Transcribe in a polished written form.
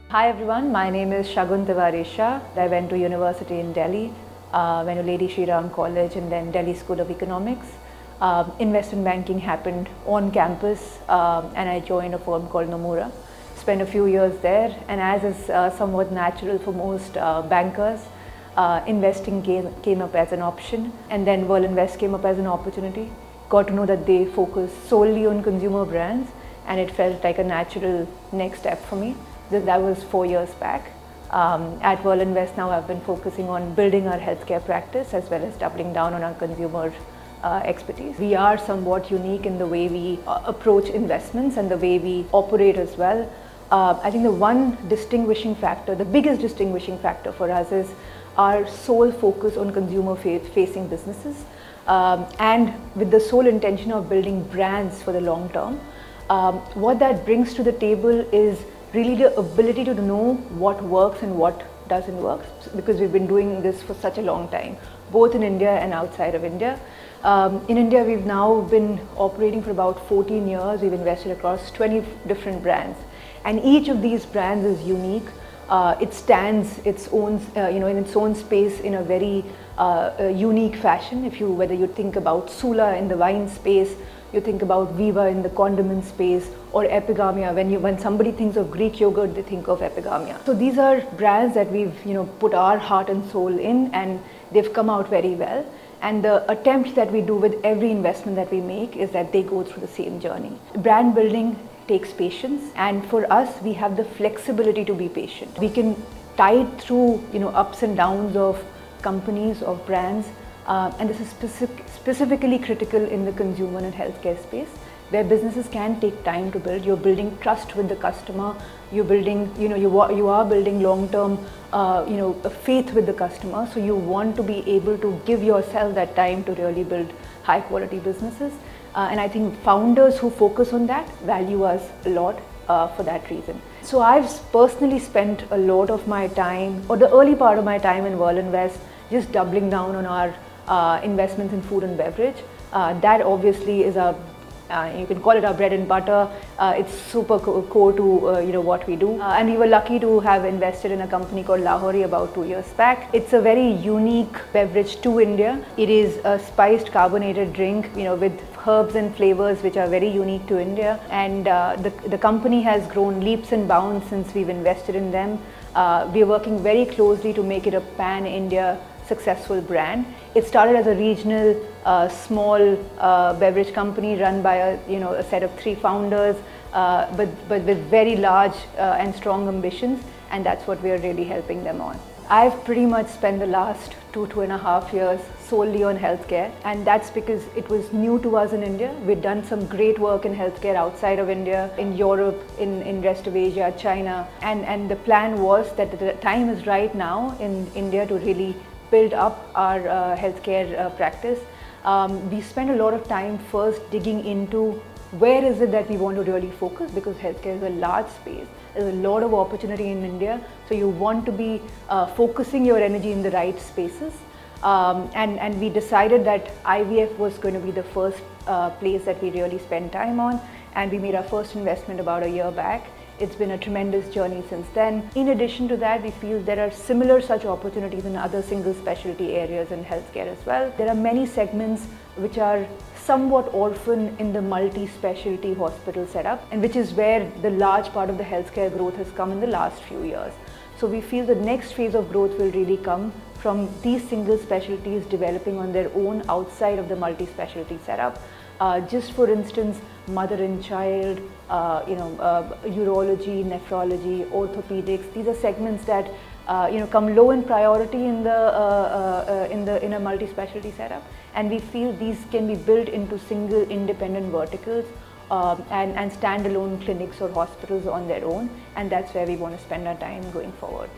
Hi everyone, my name is Shagun Tiwary. I went to university in Delhi, went to Lady Shri Ram College and then Delhi School of Economics. Investment banking happened on campus and I joined a firm called Nomura. Spent a few years there, and as is somewhat natural for most bankers, investing came up as an option, and then Verlinvest came up as an opportunity. Got to know that they focus solely on consumer brands, and it felt like a natural next step for me. That was 4 years back. At Verlinvest now I've been focusing on building our healthcare practice as well as doubling down on our consumer expertise. We are somewhat unique in the way we approach investments and the way we operate as well. I think the one distinguishing factor, the biggest distinguishing factor for us is our sole focus on consumer-facing businesses and with the sole intention of building brands for the long term. What that brings to the table is really the ability to know what works and what doesn't work, because we've been doing this for such a long time, both in India and outside of India. In India, we've now been operating for about 14 years. We've invested across 20 different brands, and each of these brands is unique. It stands its own, in its own space in a very unique fashion. Whether you think about Sula in the wine space, you think about Viva in the condiment space, or Epigamia. When somebody thinks of Greek yogurt, they think of Epigamia. So these are brands that we've put our heart and soul in, and they've come out very well. And the attempt that we do with every investment that we make is that they go through the same journey. Brand building takes patience, and for us, we have the flexibility to be patient. We can tide through ups and downs of companies, of brands, and this is specifically critical in the consumer and healthcare space, where businesses can take time to build. You're building trust with the customer. You're building, you are building long-term, faith with the customer. So you want to be able to give yourself that time to really build high-quality businesses. And I think founders who focus on that value us a lot for that reason. So I've personally spent a lot of my time, or the early part of my time in Verlinvest, just doubling down on our investments in food and beverage. That obviously is you can call it our bread and butter. It's super core to what we do, and we were lucky to have invested in a company called Lahori about 2 years back. It's a very unique beverage to India. It is a spiced carbonated drink, with herbs and flavors which are very unique to India. And the company has grown leaps and bounds since we've invested in them. We are working very closely to make it a pan-India successful brand. It started as a regional, small beverage company run by a set of 3 founders, but with very large and strong ambitions, and that's what we are really helping them on. I've pretty much spent the last 2.5 years solely on healthcare, and that's because it was new to us in India. We'd done some great work in healthcare outside of India, in Europe, in rest of Asia, China, and the plan was that the time is right now in India to really build up our healthcare practice. We spent a lot of time first digging into where is it that we want to really focus, because healthcare is a large space. There's a lot of opportunity in India, so you want to be focusing your energy in the right spaces. And we decided that IVF was going to be the first place that we really spend time on, and we made our first investment about a year back. It's been a tremendous journey since then. In addition to that, we feel there are similar such opportunities in other single specialty areas in healthcare as well. There are many segments which are somewhat orphan in the multi-specialty hospital setup, and which is where the large part of the healthcare growth has come in the last few years. So we feel the next phase of growth will really come from these single specialties developing on their own outside of the multi-specialty setup. Just for instance, mother and child, urology, nephrology, orthopedics. These are segments that come low in priority in a multi-specialty setup, and we feel these can be built into single independent verticals and standalone clinics or hospitals on their own, and that's where we want to spend our time going forward.